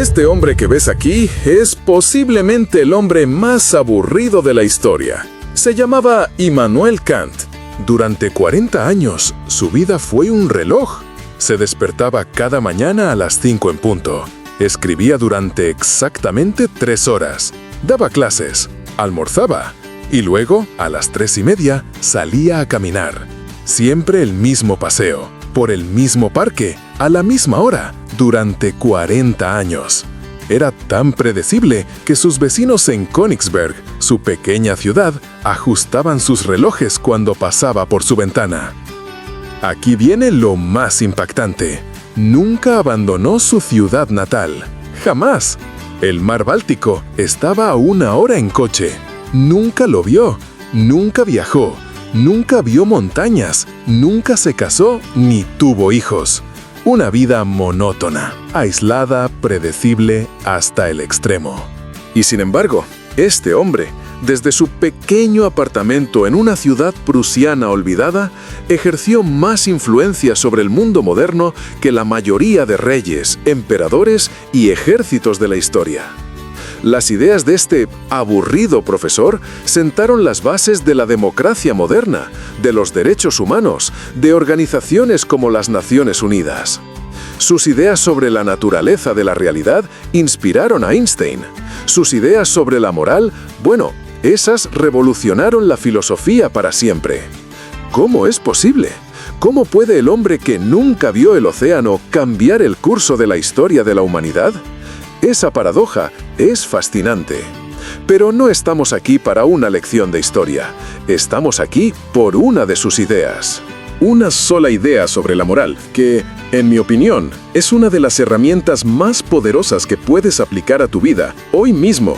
Este hombre que ves aquí es posiblemente el hombre más aburrido de la historia. Se llamaba Immanuel Kant. Durante 40 años, su vida fue un reloj. Se despertaba cada mañana a las 5 en punto. Escribía durante exactamente 3 horas. Daba clases, almorzaba y luego, a las 3:30, salía a caminar. Siempre el mismo paseo, por el mismo parque, a la misma hora, durante 40 años. Era tan predecible que sus vecinos en Königsberg, su pequeña ciudad, ajustaban sus relojes cuando pasaba por su ventana. Aquí viene lo más impactante. Nunca abandonó su ciudad natal. ¡Jamás! El mar Báltico estaba a 1 hora en coche. Nunca lo vio, nunca viajó, nunca vio montañas, nunca se casó ni tuvo hijos. Una vida monótona, aislada, predecible hasta el extremo. Y sin embargo, este hombre, desde su pequeño apartamento en una ciudad prusiana olvidada, ejerció más influencia sobre el mundo moderno que la mayoría de reyes, emperadores y ejércitos de la historia. Las ideas de este aburrido profesor sentaron las bases de la democracia moderna, de los derechos humanos, de organizaciones como las Naciones Unidas. Sus ideas sobre la naturaleza de la realidad inspiraron a Einstein. Sus ideas sobre la moral, bueno, esas revolucionaron la filosofía para siempre. ¿Cómo es posible? ¿Cómo puede el hombre que nunca vio el océano cambiar el curso de la historia de la humanidad? Esa paradoja es fascinante. Pero no estamos aquí para una lección de historia. Estamos aquí por una de sus ideas. Una sola idea sobre la moral, que, en mi opinión, es una de las herramientas más poderosas que puedes aplicar a tu vida, hoy mismo.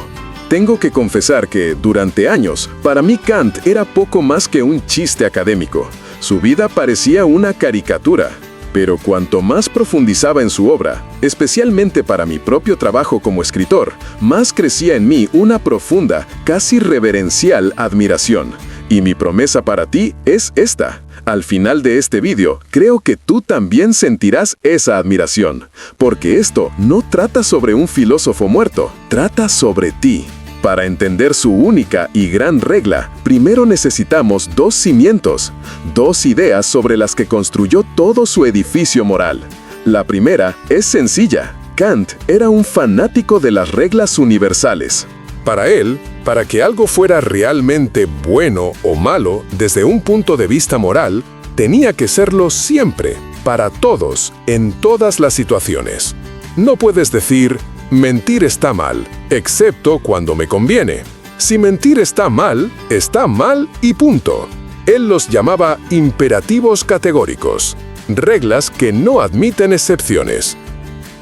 Tengo que confesar que, durante años, para mí Kant era poco más que un chiste académico. Su vida parecía una caricatura. Pero cuanto más profundizaba en su obra, especialmente para mi propio trabajo como escritor, más crecía en mí una profunda, casi reverencial admiración. Y mi promesa para ti es esta. Al final de este vídeo, creo que tú también sentirás esa admiración. Porque esto no trata sobre un filósofo muerto, trata sobre ti. Para entender su única y gran regla, primero necesitamos 2 cimientos, 2 ideas sobre las que construyó todo su edificio moral. La primera es sencilla. Kant era un fanático de las reglas universales. Para él, para que algo fuera realmente bueno o malo desde un punto de vista moral, tenía que serlo siempre, para todos, en todas las situaciones. No puedes decir, mentir está mal, excepto cuando me conviene. Si mentir está mal y punto. Él los llamaba imperativos categóricos, reglas que no admiten excepciones.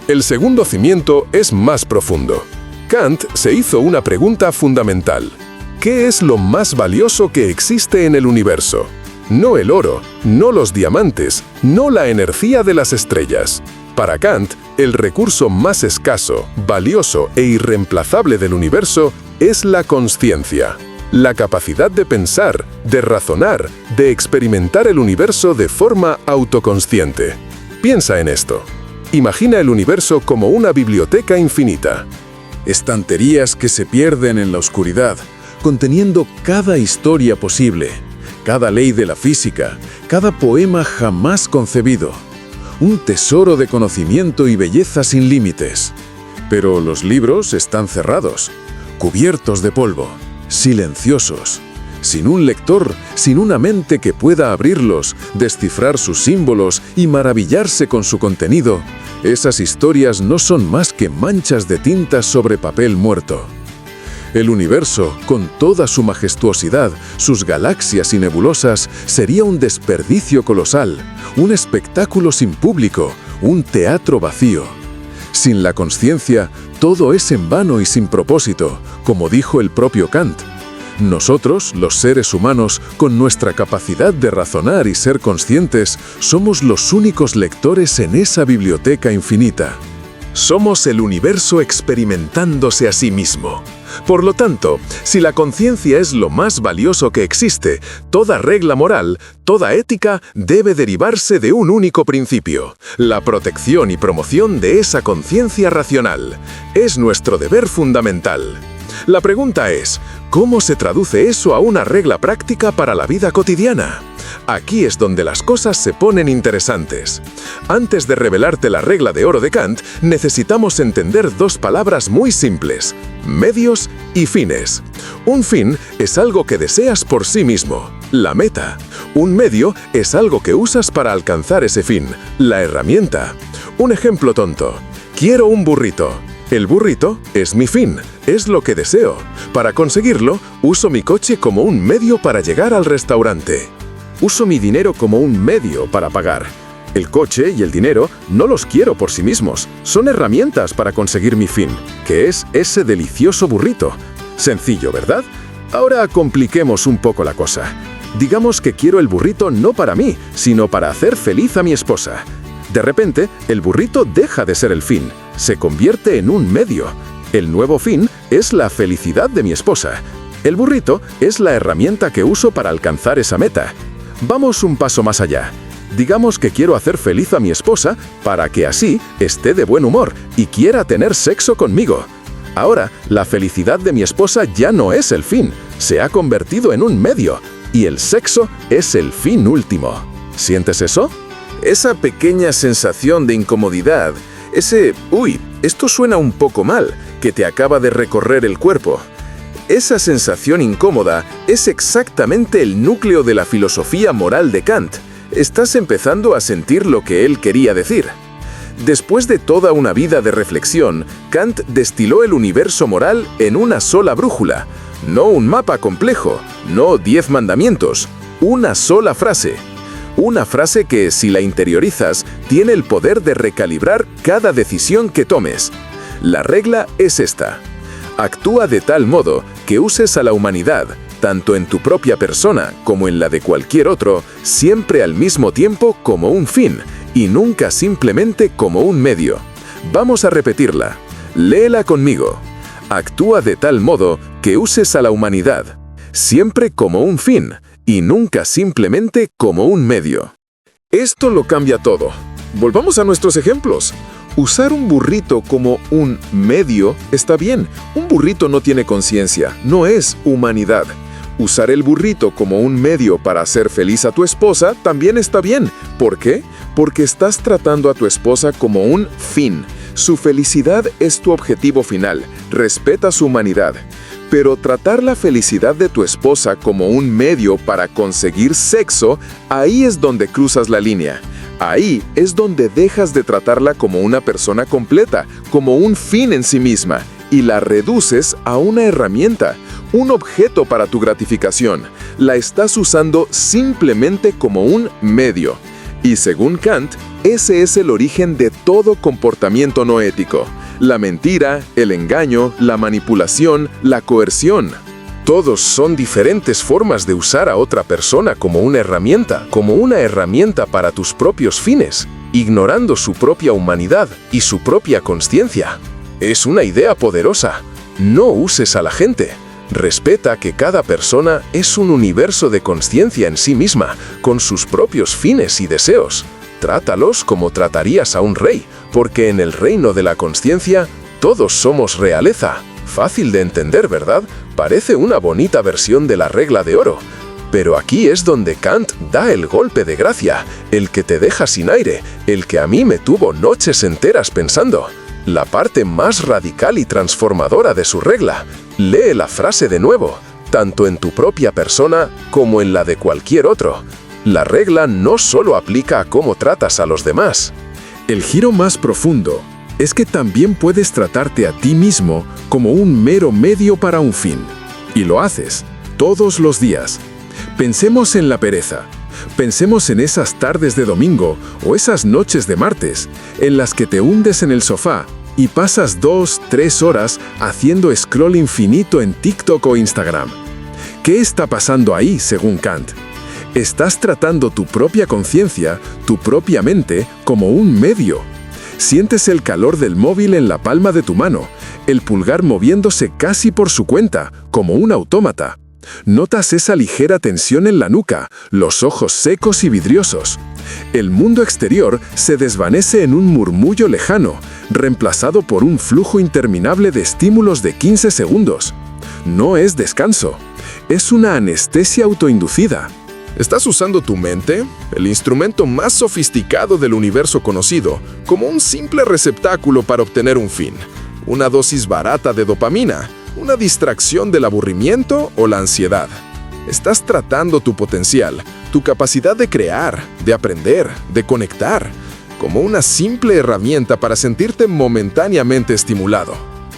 El segundo cimiento es más profundo. Kant se hizo una pregunta fundamental. ¿Qué es lo más valioso que existe en el universo? No el oro, no los diamantes, no la energía de las estrellas. Para Kant, el recurso más escaso, valioso e irreemplazable del universo es la consciencia, la capacidad de pensar, de razonar, de experimentar el universo de forma autoconsciente. Piensa en esto. Imagina el universo como una biblioteca infinita. Estanterías que se pierden en la oscuridad, conteniendo cada historia posible, cada ley de la física, cada poema jamás concebido. Un tesoro de conocimiento y belleza sin límites. Pero los libros están cerrados, cubiertos de polvo, silenciosos, sin un lector, sin una mente que pueda abrirlos, descifrar sus símbolos y maravillarse con su contenido. Esas historias no son más que manchas de tinta sobre papel muerto. El universo, con toda su majestuosidad, sus galaxias y nebulosas, sería un desperdicio colosal, un espectáculo sin público, un teatro vacío. Sin la consciencia, todo es en vano y sin propósito, como dijo el propio Kant. Nosotros, los seres humanos, con nuestra capacidad de razonar y ser conscientes, somos los únicos lectores en esa biblioteca infinita. Somos el universo experimentándose a sí mismo. Por lo tanto, si la conciencia es lo más valioso que existe, toda regla moral, toda ética debe derivarse de un único principio: la protección y promoción de esa conciencia racional. Es nuestro deber fundamental. La pregunta es, ¿cómo se traduce eso a una regla práctica para la vida cotidiana? Aquí es donde las cosas se ponen interesantes. Antes de revelarte la regla de oro de Kant, necesitamos entender dos palabras muy simples: medios y fines. Un fin es algo que deseas por sí mismo, la meta. Un medio es algo que usas para alcanzar ese fin, la herramienta. Un ejemplo tonto: quiero un burrito. El burrito es mi fin, es lo que deseo. Para conseguirlo, uso mi coche como un medio para llegar al restaurante. Uso mi dinero como un medio para pagar. El coche y el dinero no los quiero por sí mismos, son herramientas para conseguir mi fin, que es ese delicioso burrito. Sencillo, ¿verdad? Ahora compliquemos un poco la cosa. Digamos que quiero el burrito no para mí, sino para hacer feliz a mi esposa. De repente, el burrito deja de ser el fin, se convierte en un medio. El nuevo fin es la felicidad de mi esposa. El burrito es la herramienta que uso para alcanzar esa meta. Vamos un paso más allá. Digamos que quiero hacer feliz a mi esposa para que así esté de buen humor y quiera tener sexo conmigo. Ahora, la felicidad de mi esposa ya no es el fin, se ha convertido en un medio, y el sexo es el fin último. ¿Sientes eso? Esa pequeña sensación de incomodidad, ese «uy, esto suena un poco mal», que te acaba de recorrer el cuerpo. Esa sensación incómoda es exactamente el núcleo de la filosofía moral de Kant. Estás empezando a sentir lo que él quería decir. Después de toda una vida de reflexión, Kant destiló el universo moral en una sola brújula. No un mapa complejo, no 10 mandamientos, una sola frase. Una frase que, si la interiorizas, tiene el poder de recalibrar cada decisión que tomes. La regla es esta: actúa de tal modo que uses a la humanidad, tanto en tu propia persona como en la de cualquier otro, siempre al mismo tiempo como un fin, y nunca simplemente como un medio. Vamos a repetirla. Léela conmigo. Actúa de tal modo que uses a la humanidad, siempre como un fin, y nunca simplemente como un medio. Esto lo cambia todo. Volvamos a nuestros ejemplos. Usar un burrito como un medio está bien. Un burrito no tiene conciencia, no es humanidad. Usar el burrito como un medio para hacer feliz a tu esposa también está bien. ¿Por qué? Porque estás tratando a tu esposa como un fin. Su felicidad es tu objetivo final. Respeta su humanidad. Pero tratar la felicidad de tu esposa como un medio para conseguir sexo, ahí es donde cruzas la línea. Ahí es donde dejas de tratarla como una persona completa, como un fin en sí misma, y la reduces a una herramienta, un objeto para tu gratificación. La estás usando simplemente como un medio. Y según Kant, ese es el origen de todo comportamiento no ético. La mentira, el engaño, la manipulación, la coerción. Todos son diferentes formas de usar a otra persona como una herramienta para tus propios fines, ignorando su propia humanidad y su propia consciencia. Es una idea poderosa. No uses a la gente. Respeta que cada persona es un universo de consciencia en sí misma, con sus propios fines y deseos. Trátalos como tratarías a un rey, porque en el reino de la consciencia todos somos realeza. Fácil de entender, ¿verdad? Parece una bonita versión de la regla de oro. Pero aquí es donde Kant da el golpe de gracia, el que te deja sin aire, el que a mí me tuvo noches enteras pensando. La parte más radical y transformadora de su regla. Lee la frase de nuevo, tanto en tu propia persona como en la de cualquier otro. La regla no solo aplica a cómo tratas a los demás. El giro más profundo es que también puedes tratarte a ti mismo como un mero medio para un fin. Y lo haces, todos los días. Pensemos en la pereza. Pensemos en esas tardes de domingo o esas noches de martes, en las que te hundes en el sofá y pasas 2-3 horas haciendo scroll infinito en TikTok o Instagram. ¿Qué está pasando ahí, según Kant? Estás tratando tu propia conciencia, tu propia mente, como un medio. Sientes el calor del móvil en la palma de tu mano, el pulgar moviéndose casi por su cuenta, como un autómata. Notas esa ligera tensión en la nuca, los ojos secos y vidriosos. El mundo exterior se desvanece en un murmullo lejano, reemplazado por un flujo interminable de estímulos de 15 segundos. No es descanso, es una anestesia autoinducida. Estás usando tu mente, el instrumento más sofisticado del universo conocido, como un simple receptáculo para obtener un fin. Una dosis barata de dopamina, una distracción del aburrimiento o la ansiedad. Estás tratando tu potencial, tu capacidad de crear, de aprender, de conectar, como una simple herramienta para sentirte momentáneamente estimulado.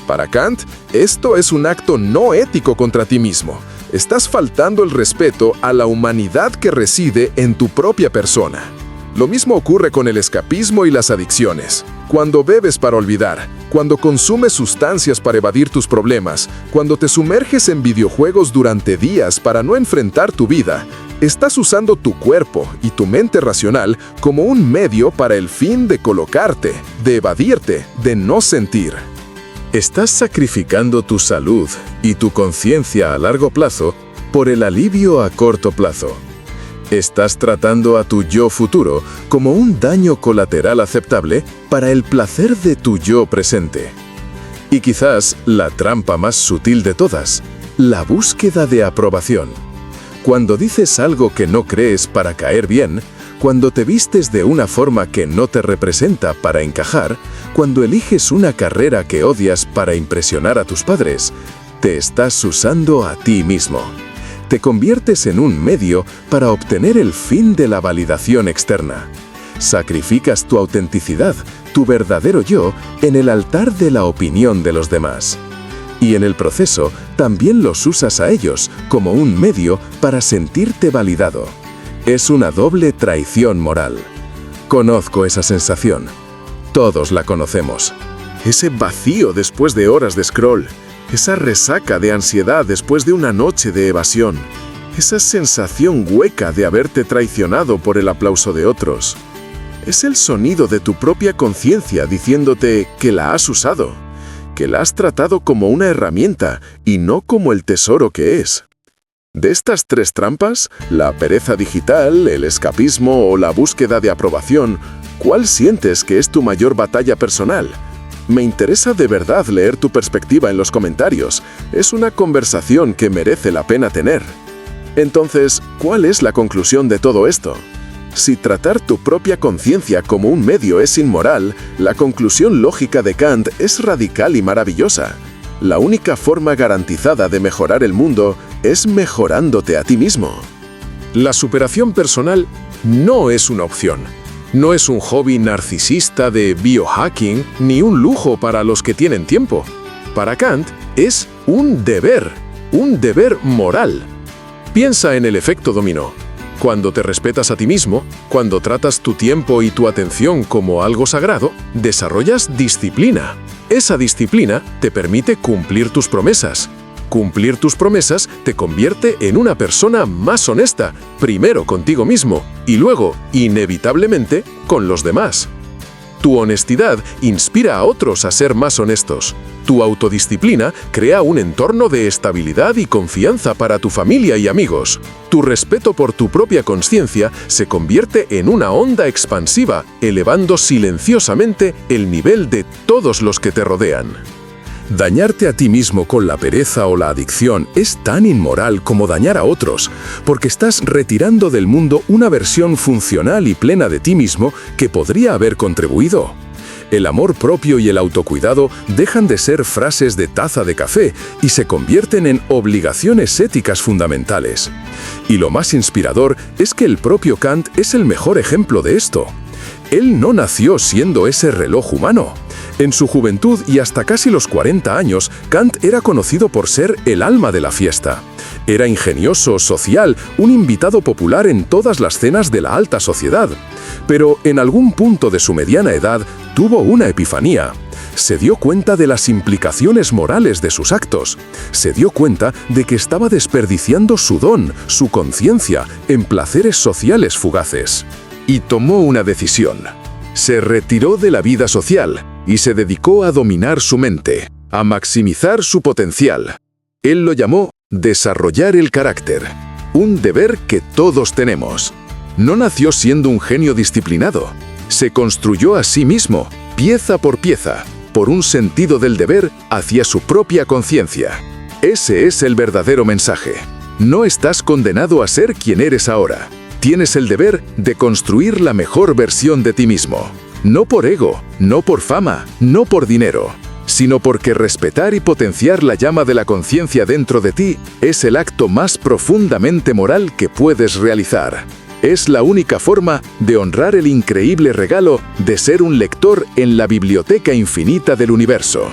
Para Kant, esto es un acto no ético contra ti mismo. Estás faltando el respeto a la humanidad que reside en tu propia persona. Lo mismo ocurre con el escapismo y las adicciones. Cuando bebes para olvidar, cuando consumes sustancias para evadir tus problemas, cuando te sumerges en videojuegos durante días para no enfrentar tu vida, estás usando tu cuerpo y tu mente racional como un medio para el fin de colocarte, de evadirte, de no sentir. Estás sacrificando tu salud y tu conciencia a largo plazo por el alivio a corto plazo. Estás tratando a tu yo futuro como un daño colateral aceptable para el placer de tu yo presente. Y quizás la trampa más sutil de todas, la búsqueda de aprobación. Cuando dices algo que no crees para caer bien, cuando te vistes de una forma que no te representa para encajar, cuando eliges una carrera que odias para impresionar a tus padres, te estás usando a ti mismo. Te conviertes en un medio para obtener el fin de la validación externa. Sacrificas tu autenticidad, tu verdadero yo, en el altar de la opinión de los demás. Y en el proceso, también los usas a ellos como un medio para sentirte validado. Es una doble traición moral. Conozco esa sensación. Todos la conocemos. Ese vacío después de horas de scroll, esa resaca de ansiedad después de una noche de evasión, esa sensación hueca de haberte traicionado por el aplauso de otros. Es el sonido de tu propia conciencia diciéndote que la has usado, que la has tratado como una herramienta y no como el tesoro que es. De estas tres trampas, la pereza digital, el escapismo o la búsqueda de aprobación, ¿cuál sientes que es tu mayor batalla personal? Me interesa de verdad leer tu perspectiva en los comentarios. Es una conversación que merece la pena tener. Entonces, ¿cuál es la conclusión de todo esto? Si tratar tu propia conciencia como un medio es inmoral, la conclusión lógica de Kant es radical y maravillosa. La única forma garantizada de mejorar el mundo es mejorándote a ti mismo. La superación personal no es una opción. No es un hobby narcisista de biohacking ni un lujo para los que tienen tiempo. Para Kant es un deber moral. Piensa en el efecto dominó. Cuando te respetas a ti mismo, cuando tratas tu tiempo y tu atención como algo sagrado, desarrollas disciplina. Esa disciplina te permite cumplir tus promesas. Cumplir tus promesas te convierte en una persona más honesta, primero contigo mismo y luego, inevitablemente, con los demás. Tu honestidad inspira a otros a ser más honestos. Tu autodisciplina crea un entorno de estabilidad y confianza para tu familia y amigos. Tu respeto por tu propia conciencia se convierte en una onda expansiva, elevando silenciosamente el nivel de todos los que te rodean. Dañarte a ti mismo con la pereza o la adicción es tan inmoral como dañar a otros, porque estás retirando del mundo una versión funcional y plena de ti mismo que podría haber contribuido. El amor propio y el autocuidado dejan de ser frases de taza de café y se convierten en obligaciones éticas fundamentales. Y lo más inspirador es que el propio Kant es el mejor ejemplo de esto. Él no nació siendo ese reloj humano. En su juventud y hasta casi los 40 años, Kant era conocido por ser el alma de la fiesta. Era ingenioso, social, un invitado popular en todas las cenas de la alta sociedad. Pero en algún punto de su mediana edad, tuvo una epifanía. Se dio cuenta de las implicaciones morales de sus actos. Se dio cuenta de que estaba desperdiciando su don, su conciencia, en placeres sociales fugaces. Y tomó una decisión. Se retiró de la vida social y se dedicó a dominar su mente. a maximizar su potencial. Él lo llamó desarrollar el carácter, un deber que todos tenemos. No nació siendo un genio disciplinado, se construyó a sí mismo, pieza por pieza, por un sentido del deber hacia su propia conciencia. Ese es el verdadero mensaje. No estás condenado a ser quien eres ahora. Tienes el deber de construir la mejor versión de ti mismo. No por ego, no por fama, no por dinero, sino porque respetar y potenciar la llama de la conciencia dentro de ti es el acto más profundamente moral que puedes realizar. Es la única forma de honrar el increíble regalo de ser un lector en la biblioteca infinita del universo.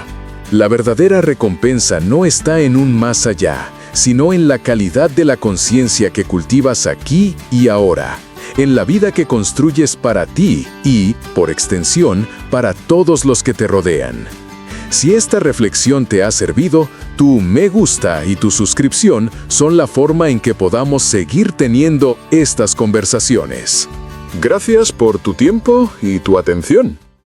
La verdadera recompensa no está en un más allá, sino en la calidad de la conciencia que cultivas aquí y ahora, en la vida que construyes para ti y, por extensión, para todos los que te rodean. Si esta reflexión te ha servido, tu me gusta y tu suscripción son la forma en que podamos seguir teniendo estas conversaciones. Gracias por tu tiempo y tu atención.